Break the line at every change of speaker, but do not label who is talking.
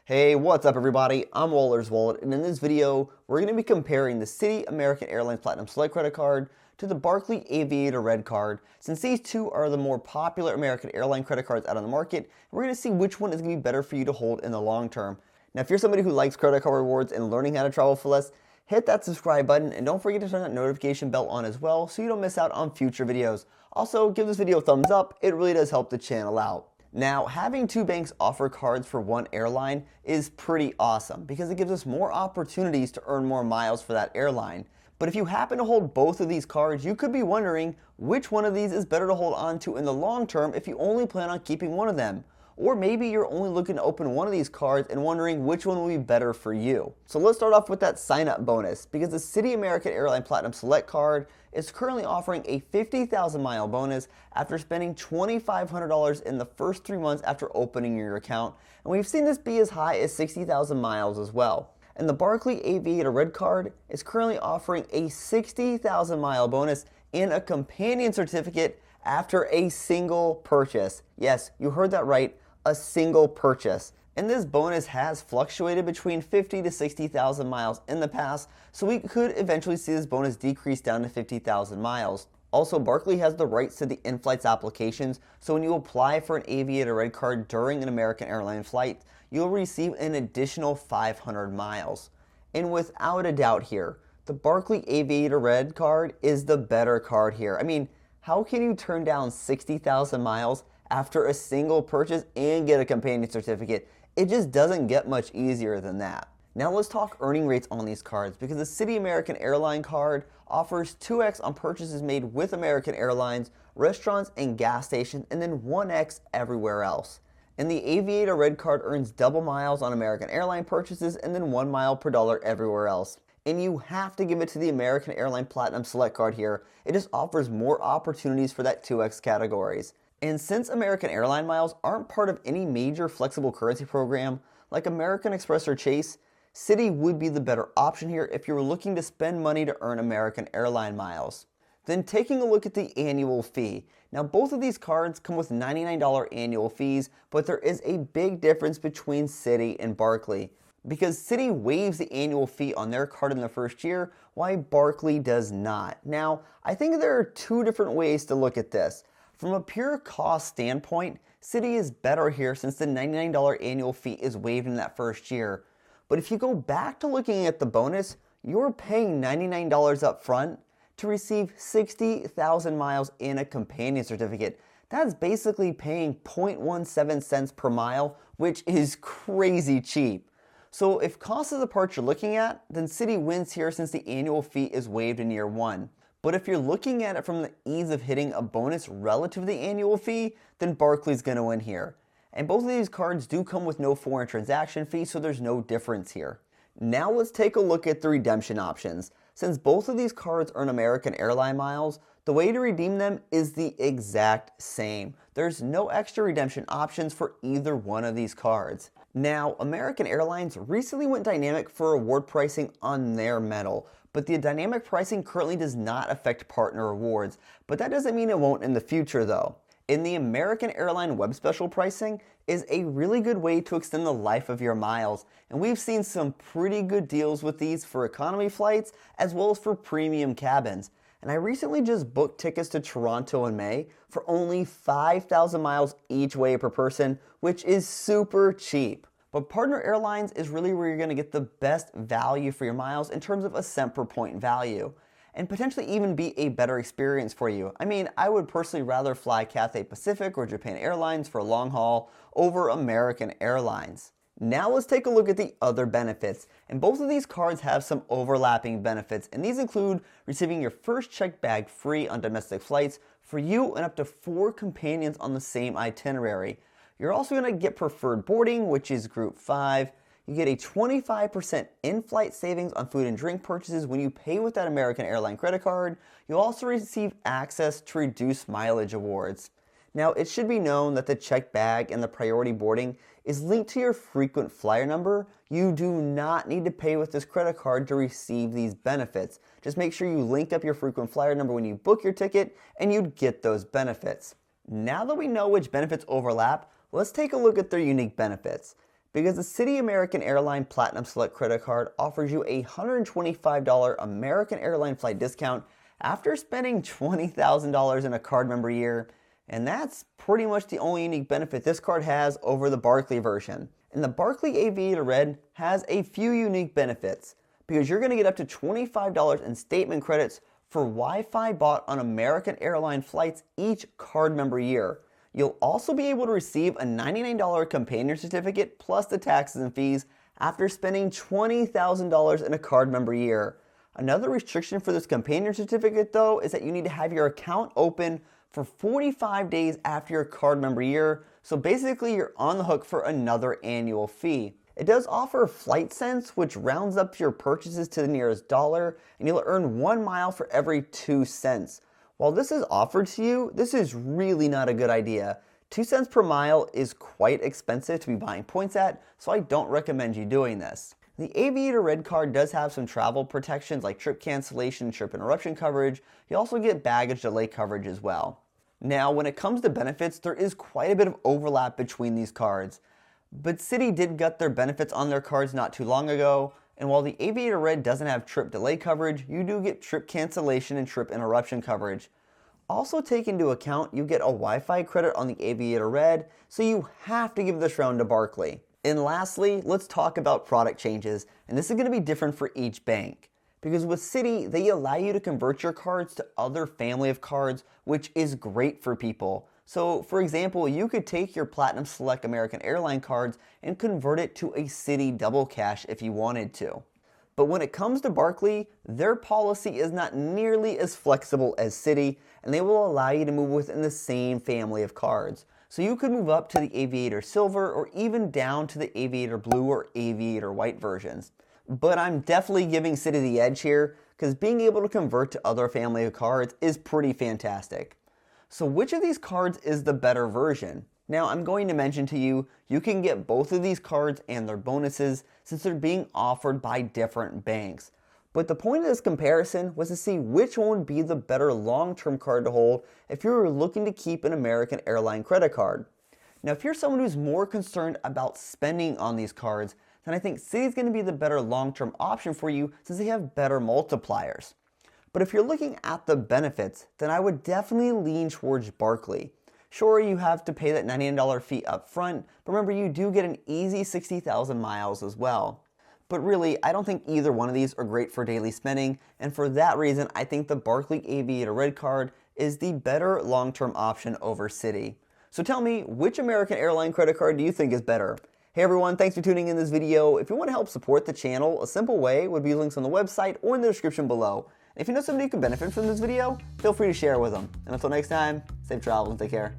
Hey, what's up everybody? I'm Waller's Wallet, and in this video, we're going to be comparing the Citi American Airlines Platinum Select credit card to the Barclay Aviator Red card, since these two are the more popular American airline credit cards out on the market, and we're going to see which one is going to be better for you to hold in the long term. Now, if you're somebody who likes credit card rewards and learning how to travel for less, hit that subscribe button, and don't forget to turn that notification bell on as well so you don't miss out on future videos. Also, give this video a thumbs up, it really does help the channel out. Now, having two banks offer cards for one airline is pretty awesome because it gives us more opportunities to earn more miles for that airline. But if you happen to hold both of these cards, you could be wondering which one of these is better to hold on to in the long term if you only plan on keeping one of them. Or maybe you're only looking to open one of these cards and wondering which one will be better for you. So let's start off with that sign-up bonus, because the Citi American Airline Platinum Select card is currently offering a 50,000 mile bonus after spending $2,500 in the first 3 months after opening your account, and we've seen this be as high as 60,000 miles as well. And the Barclay Aviator Red card is currently offering a 60,000 mile bonus and a companion certificate after a single purchase. Yes, you heard that right. A single purchase. And this bonus has fluctuated between 50 to 60,000 miles in the past, so we could eventually see this bonus decrease down to 50,000 miles. Also, Barclay has the rights to the in-flights applications, so when you apply for an Aviator Red card during an American Airline flight, you'll receive an additional 500 miles. And without a doubt here, the Barclay Aviator Red card is the better card here. I mean, how can you turn down 60,000 miles after a single purchase and get a companion certificate? It just doesn't get much easier than that. Now let's talk earning rates on these cards, because the Citi American Airline card offers 2x on purchases made with American Airlines, restaurants and gas stations, and then 1x everywhere else. And the Aviator Red card earns double miles on American Airline purchases and then 1 mile per dollar everywhere else. And you have to give it to the American Airline Platinum Select card here. It just offers more opportunities for that 2x categories. And since American Airline miles aren't part of any major flexible currency program like American Express or Chase, Citi would be the better option here if you're looking to spend money to earn American Airline miles. Then taking a look at the annual fee. Now, both of these cards come with $99 annual fees, but there is a big difference between Citi and Barclay, because Citi waives the annual fee on their card in the first year, while Barclay does not. Now, I think there are two different ways to look at this. From a pure cost standpoint, Citi is better here since the $99 annual fee is waived in that first year. But if you go back to looking at the bonus, you're paying $99 up front to receive 60,000 miles in a companion certificate. That's basically paying 0.17 cents per mile, which is crazy cheap. So if cost is the part you're looking at, then Citi wins here since the annual fee is waived in year one. But if you're looking at it from the ease of hitting a bonus relative to the annual fee, then Barclay's going to win here. And both of these cards do come with no foreign transaction fee, so there's no difference here. Now let's take a look at the redemption options. Since both of these cards earn American Airline miles, the way to redeem them is the exact same. There's no extra redemption options for either one of these cards. Now, American Airlines recently went dynamic for reward pricing on their metal, but the dynamic pricing currently does not affect partner rewards, but that doesn't mean it won't in the future though. And the American Airline Web Special pricing is a really good way to extend the life of your miles, and we've seen some pretty good deals with these for economy flights as well as for premium cabins. And I recently just booked tickets to Toronto in May for only 5,000 miles each way per person, which is super cheap. But partner airlines is really where you're going to get the best value for your miles in terms of a cent per point value, and potentially even be a better experience for you. I mean, I would personally rather fly Cathay Pacific or Japan Airlines for a long haul over American Airlines. Now let's take a look at the other benefits, and both of these cards have some overlapping benefits, and these include receiving your first checked bag free on domestic flights for you and up to 4 companions on the same itinerary. You're also going to get preferred boarding, which is Group 5. You get a 25% in-flight savings on food and drink purchases when you pay with that American Airline credit card. You'll also receive access to reduced mileage awards. Now, it should be known that the checked bag and the priority boarding is linked to your frequent flyer number. You do not need to pay with this credit card to receive these benefits. Just make sure you link up your frequent flyer number when you book your ticket, and you'd get those benefits. Now that we know which benefits overlap, let's take a look at their unique benefits. because the Citi American Airline Platinum Select credit card offers you a $125 American Airline flight discount after spending $20,000 in a card member year, and that's pretty much the only unique benefit this card has over the Barclay version. And the Barclay Aviator Red has a few unique benefits, because you're going to get up to $25 in statement credits for Wi-Fi bought on American Airline flights each card member year. You'll also be able to receive a $99 companion certificate plus the taxes and fees after spending $20,000 in a card member year. Another restriction for this companion certificate, though, is that you need to have your account open for 45 days after your card member year, so basically you're on the hook for another annual fee. It does offer Flight Sense, which rounds up your purchases to the nearest dollar, and you'll earn 1 mile for every 2 cents. While this is offered to you, this is really not a good idea. 2 cents per mile is quite expensive to be buying points at, so I don't recommend you doing this. The Aviator Red card does have some travel protections like trip cancellation and trip interruption coverage. You also get baggage delay coverage as well. Now, when it comes to benefits, there is quite a bit of overlap between these cards. But Citi did gut their benefits on their cards not too long ago, and while the Aviator Red doesn't have trip delay coverage, you do get trip cancellation and trip interruption coverage. Also take into account you get a Wi-Fi credit on the Aviator Red, so you have to give this round to Barclay. And lastly, let's talk about product changes, and this is going to be different for each bank. Because with Citi, they allow you to convert your cards to other family of cards, which is great for people. So, for example, you could take your Platinum Select American Airline cards and convert it to a Citi Double Cash if you wanted to. But when it comes to Barclay, their policy is not nearly as flexible as Citi, and they will allow you to move within the same family of cards. So you could move up to the Aviator Silver or even down to the Aviator Blue or Aviator White versions. But I'm definitely giving Citi the edge here, because being able to convert to other family of cards is pretty fantastic. So which of these cards is the better version? Now I'm going to mention to you, you can get both of these cards and their bonuses since they're being offered by different banks. But the point of this comparison was to see which one would be the better long-term card to hold if you were looking to keep an American Airline credit card. Now if you're someone who's more concerned about spending on these cards, then I think Citi is going to be the better long-term option for you since they have better multipliers. But if you're looking at the benefits, then I would definitely lean towards Barclay. Sure, you have to pay that $99 fee up front, but remember you do get an easy 60,000 miles as well. But really, I don't think either one of these are great for daily spending, and for that reason, I think the Barclay Aviator Red card is the better long-term option over Citi. So tell me, which American Airline credit card do you think is better? Hey everyone, thanks for tuning in this video. If you want to help support the channel, a simple way would be links on the website or in the description below. If you know somebody who could benefit from this video, feel free to share it with them. And until next time, safe travels and take care.